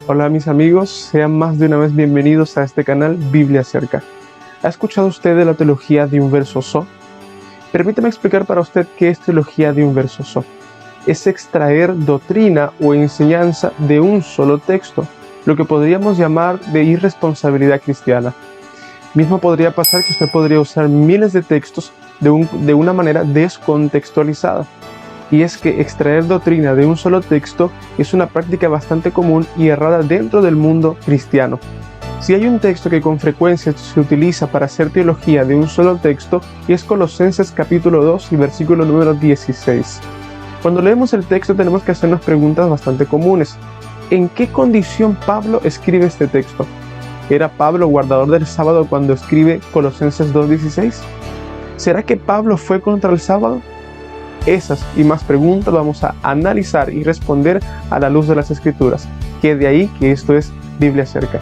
Hola mis amigos, sean más de una vez bienvenidos a este canal Biblia Cerca. ¿Ha escuchado usted de la teología de un verso so? Permítame explicar para usted qué es teología de un verso so. Es extraer doctrina o enseñanza de un solo texto, lo que podríamos llamar de irresponsabilidad cristiana. Mismo podría pasar que usted podría usar miles de textos de una manera descontextualizada. Y es que extraer doctrina de un solo texto es una práctica bastante común y errada dentro del mundo cristiano. Si hay un texto que con frecuencia se utiliza para hacer teología de un solo texto, es Colosenses capítulo 2 y versículo número 16. Cuando leemos el texto tenemos que hacernos preguntas bastante comunes. ¿En qué condición Pablo escribe este texto? ¿Era Pablo guardador del sábado cuando escribe Colosenses 2:16? ¿Será que Pablo fue contra el sábado? Esas y más preguntas vamos a analizar y responder a la luz de las Escrituras. Que de ahí que esto es Biblia Cerca.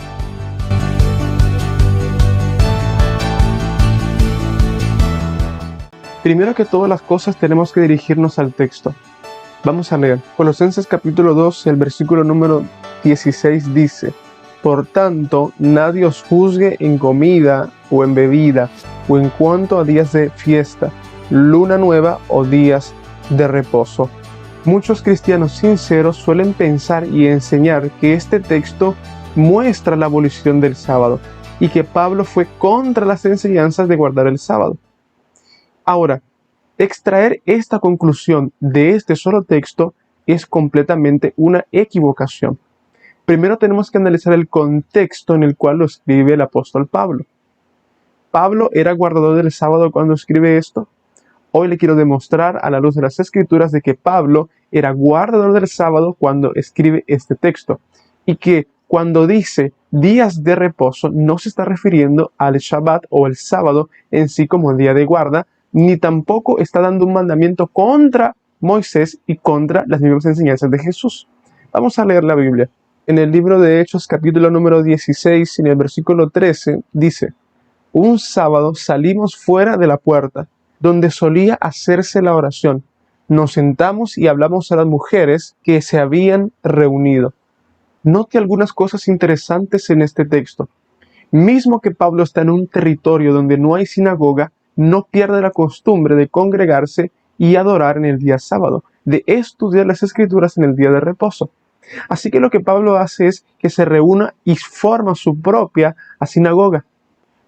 Primero que todas las cosas tenemos que dirigirnos al texto. Vamos a leer. Colosenses capítulo 2, el versículo número 16 dice: Por tanto, nadie os juzgue en comida o en bebida, o en cuanto a días de fiesta, luna nueva o días de reposo. Muchos cristianos sinceros suelen pensar y enseñar que este texto muestra la abolición del sábado y que Pablo fue contra las enseñanzas de guardar el sábado. Ahora, extraer esta conclusión de este solo texto es completamente una equivocación. Primero tenemos que analizar el contexto en el cual lo escribe el apóstol Pablo. ¿Pablo era guardador del sábado cuando escribe esto? Hoy le quiero demostrar a la luz de las Escrituras de que Pablo era guardador del sábado cuando escribe este texto y que cuando dice días de reposo no se está refiriendo al Shabbat o el sábado en sí como día de guarda, ni tampoco está dando un mandamiento contra Moisés y contra las mismas enseñanzas de Jesús. Vamos a leer la Biblia. En el libro de Hechos capítulo número 16, en el versículo 13, dice: Un sábado salimos fuera de la puerta donde solía hacerse la oración. Nos sentamos y hablamos a las mujeres que se habían reunido. Note algunas cosas interesantes en este texto. Mismo que Pablo está en un territorio donde no hay sinagoga, no pierde la costumbre de congregarse y adorar en el día sábado, de estudiar las Escrituras en el día de reposo. Así que lo que Pablo hace es que se reúna y forma su propia sinagoga.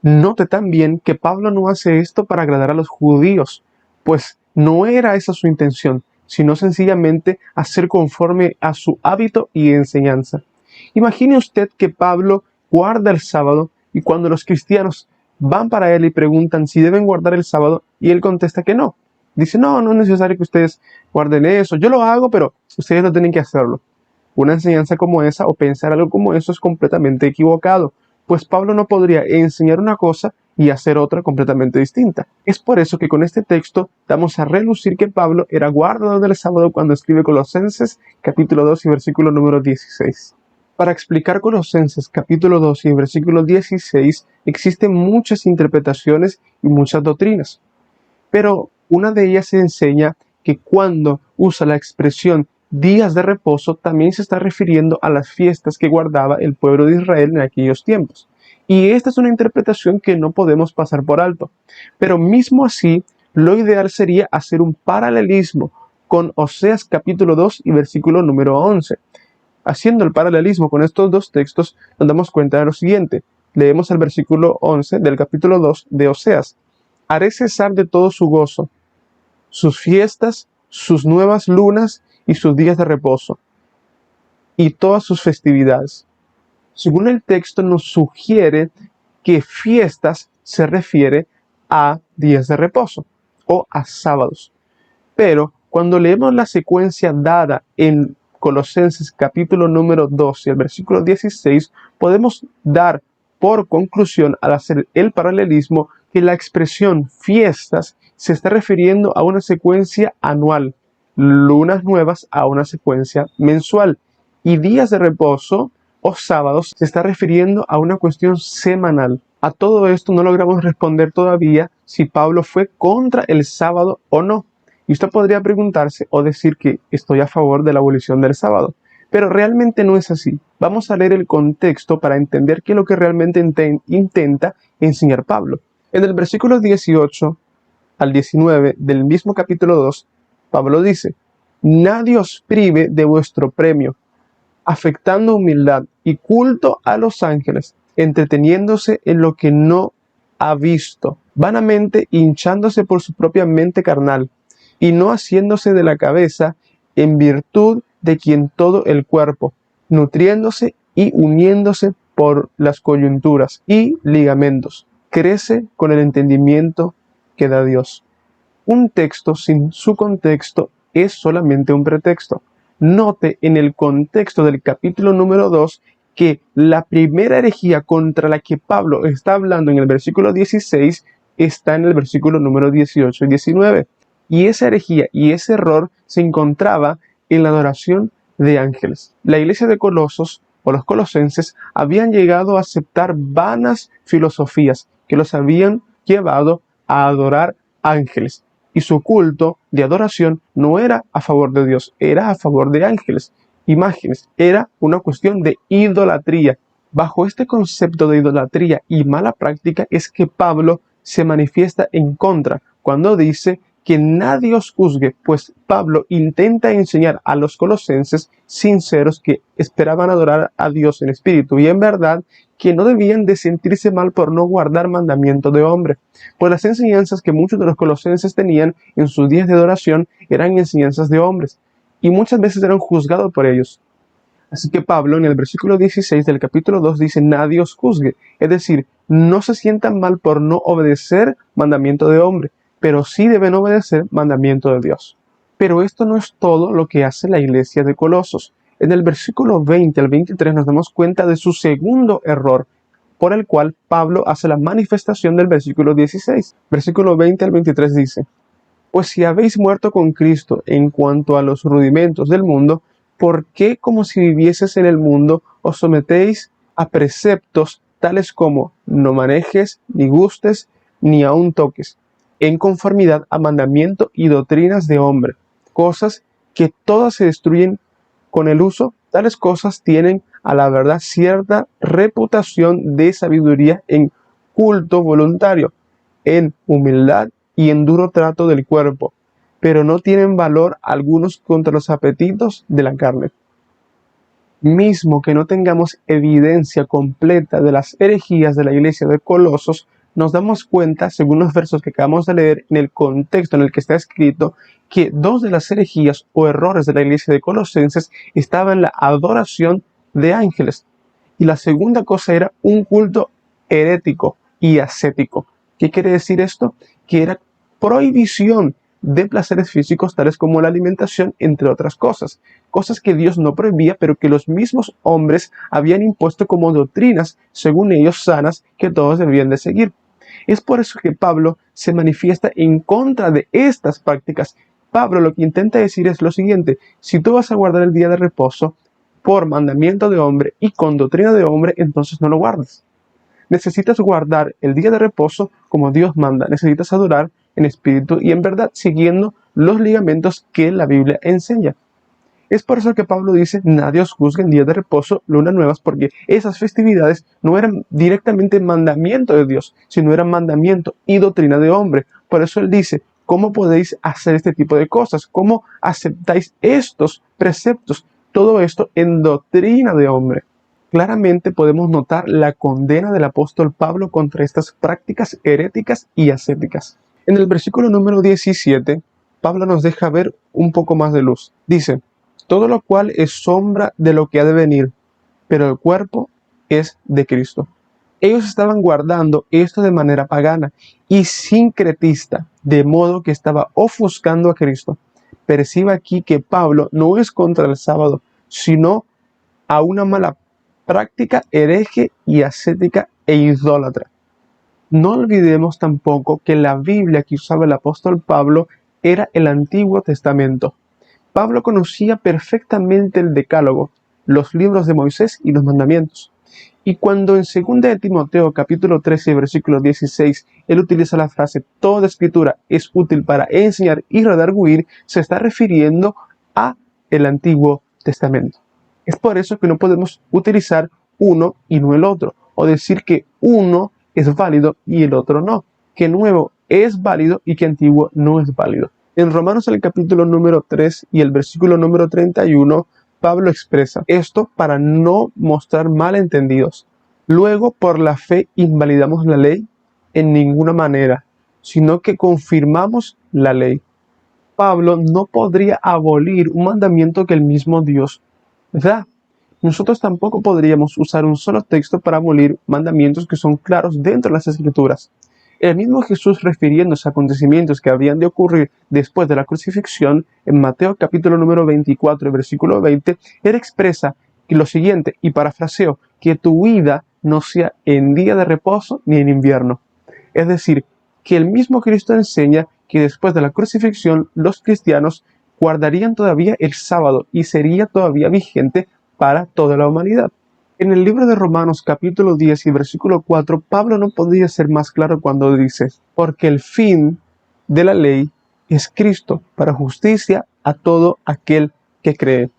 Note también que Pablo no hace esto para agradar a los judíos, pues no era esa su intención, sino sencillamente hacer conforme a su hábito y enseñanza. Imagine usted que Pablo guarda el sábado y cuando los cristianos van para él y preguntan si deben guardar el sábado, y él contesta que no. Dice: no es necesario que ustedes guarden eso, yo lo hago, pero ustedes no tienen que hacerlo. Una enseñanza como esa o pensar algo como eso es completamente equivocado, pues Pablo no podría enseñar una cosa y hacer otra completamente distinta. Es por eso que con este texto damos a relucir que Pablo era guardador del sábado cuando escribe Colosenses capítulo 2 y versículo número 16. Para explicar Colosenses capítulo 2 y versículo 16 existen muchas interpretaciones y muchas doctrinas, pero una de ellas enseña que cuando usa la expresión días de reposo también se está refiriendo a las fiestas que guardaba el pueblo de Israel en aquellos tiempos. Y esta es una interpretación que no podemos pasar por alto. Pero mismo así, lo ideal sería hacer un paralelismo con Oseas capítulo 2 y versículo número 11. Haciendo el paralelismo con estos dos textos, nos damos cuenta de lo siguiente. Leemos el versículo 11 del capítulo 2 de Oseas. Haré cesar de todo su gozo, sus fiestas, sus nuevas lunas y sus días de reposo, y todas sus festividades. Según el texto nos sugiere que fiestas se refiere a días de reposo o a sábados. Pero cuando leemos la secuencia dada en Colosenses capítulo número 2 y el versículo 16, podemos dar por conclusión al hacer el paralelismo que la expresión fiestas se está refiriendo a una secuencia anual, lunas nuevas a una secuencia mensual, y días de reposo o sábados se está refiriendo a una cuestión semanal. A todo esto no logramos responder todavía si Pablo fue contra el sábado o no. Y usted podría preguntarse o decir que estoy a favor de la abolición del sábado. Pero realmente no es así. Vamos a leer el contexto para entender qué es lo que realmente intenta enseñar Pablo. En el versículo 18 al 19 del mismo capítulo 2, Pablo dice: nadie os prive de vuestro premio, afectando humildad y culto a los ángeles, entreteniéndose en lo que no ha visto, vanamente hinchándose por su propia mente carnal, y no haciéndose de la cabeza, en virtud de quien todo el cuerpo, nutriéndose y uniéndose por las coyunturas y ligamentos, crece con el entendimiento que da Dios. Un texto sin su contexto es solamente un pretexto. Note en el contexto del capítulo número 2 que la primera herejía contra la que Pablo está hablando en el versículo 16 está en el versículo número 18 y 19. Y esa herejía y ese error se encontraba en la adoración de ángeles. La iglesia de Colosos o los colosenses habían llegado a aceptar vanas filosofías que los habían llevado a adorar ángeles. Y su culto de adoración no era a favor de Dios, era a favor de ángeles, imágenes, era una cuestión de idolatría. Bajo este concepto de idolatría y mala práctica es que Pablo se manifiesta en contra cuando dice que nadie os juzgue, pues Pablo intenta enseñar a los colosenses sinceros que esperaban adorar a Dios en espíritu y en verdad, que no debían de sentirse mal por no guardar mandamiento de hombre, pues las enseñanzas que muchos de los colosenses tenían en sus días de adoración eran enseñanzas de hombres, y muchas veces eran juzgados por ellos. Así que Pablo en el versículo 16 del capítulo 2 dice: nadie os juzgue, es decir, no se sientan mal por no obedecer mandamiento de hombre, pero sí deben obedecer mandamiento de Dios. Pero esto no es todo lo que hace la iglesia de Colosos. En el versículo 20 al 23 nos damos cuenta de su segundo error, por el cual Pablo hace la manifestación del versículo 16. Versículo 20 al 23 dice: pues si habéis muerto con Cristo en cuanto a los rudimentos del mundo, ¿por qué, como si vivieses en el mundo, os sometéis a preceptos tales como no manejes, ni gustes, ni aun toques, en conformidad a mandamiento y doctrinas de hombre? Cosas que todas se destruyen con el uso. Tales cosas tienen a la verdad cierta reputación de sabiduría en culto voluntario, en humildad y en duro trato del cuerpo, pero no tienen valor algunos contra los apetitos de la carne. Mismo que no tengamos evidencia completa de las herejías de la iglesia de Colosos, nos damos cuenta, según los versos que acabamos de leer, en el contexto en el que está escrito, que dos de las herejías o errores de la iglesia de Colosenses estaban en la adoración de ángeles. Y la segunda cosa era un culto herético y ascético. ¿Qué quiere decir esto? Que era prohibición de placeres físicos tales como la alimentación, entre otras cosas. Cosas que Dios no prohibía, pero que los mismos hombres habían impuesto como doctrinas, según ellos sanas, que todos debían de seguir. Es por eso que Pablo se manifiesta en contra de estas prácticas. Pablo lo que intenta decir es lo siguiente: si tú vas a guardar el día de reposo por mandamiento de hombre y con doctrina de hombre, entonces no lo guardes. Necesitas guardar el día de reposo como Dios manda. Necesitas adorar en espíritu y en verdad, siguiendo los ligamentos que la Biblia enseña. Es por eso que Pablo dice: nadie os juzgue en día de reposo, lunas nuevas, porque esas festividades no eran directamente mandamiento de Dios, sino eran mandamiento y doctrina de hombre. Por eso él dice: ¿cómo podéis hacer este tipo de cosas? ¿Cómo aceptáis estos preceptos? Todo esto en doctrina de hombre. Claramente podemos notar la condena del apóstol Pablo contra estas prácticas heréticas y ascéticas. En el versículo número 17, Pablo nos deja ver un poco más de luz. Dice: todo lo cual es sombra de lo que ha de venir, pero el cuerpo es de Cristo. Ellos estaban guardando esto de manera pagana y sincretista, de modo que estaba ofuscando a Cristo. Perciba aquí que Pablo no es contra el sábado, sino a una mala práctica hereje y ascética e idólatra. No olvidemos tampoco que la Biblia que usaba el apóstol Pablo era el Antiguo Testamento. Pablo conocía perfectamente el Decálogo, los libros de Moisés y los mandamientos. Y cuando en 2 de Timoteo capítulo 13 versículo 16 él utiliza la frase toda escritura es útil para enseñar y redarguir, se está refiriendo a el Antiguo Testamento. Es por eso que no podemos utilizar uno y no el otro, o decir que uno es válido y el otro no, que nuevo es válido y que antiguo no es válido. En Romanos el capítulo número 3 y el versículo número 31, Pablo expresa esto para no mostrar malentendidos. Luego, por la fe invalidamos la ley en ninguna manera, sino que confirmamos la ley. Pablo no podría abolir un mandamiento que el mismo Dios da. Nosotros tampoco podríamos usar un solo texto para abolir mandamientos que son claros dentro de las Escrituras. El mismo Jesús, refiriéndose a acontecimientos que habrían de ocurrir después de la crucifixión, en Mateo capítulo número 24, versículo 20, él expresa lo siguiente, y parafraseo, que tu vida no sea en día de reposo ni en invierno. Es decir, que el mismo Cristo enseña que después de la crucifixión los cristianos guardarían todavía el sábado y sería todavía vigente para toda la humanidad. En el libro de Romanos capítulo 10 y versículo 4, Pablo no podría ser más claro cuando dice, porque el fin de la ley es Cristo para justicia a todo aquel que cree.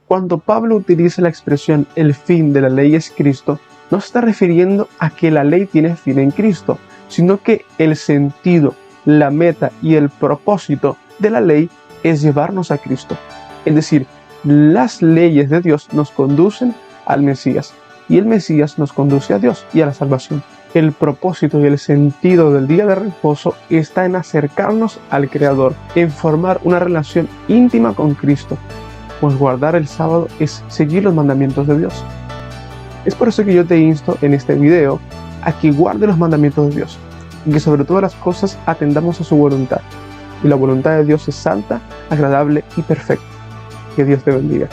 Cuando Pablo utiliza la expresión el fin de la ley es Cristo, no se está refiriendo a que la ley tiene fin en Cristo, sino que el sentido, la meta y el propósito de la ley es llevarnos a Cristo. Es decir, las leyes de Dios nos conducen al Mesías y el Mesías nos conduce a Dios y a la salvación. El propósito y el sentido del día de reposo está en acercarnos al Creador, en formar una relación íntima con Cristo, pues guardar el sábado es seguir los mandamientos de Dios. Es por eso que yo te insto en este video a que guardes los mandamientos de Dios y que sobre todas las cosas atendamos a su voluntad. Y la voluntad de Dios es santa, agradable y perfecta. Que Dios te bendiga.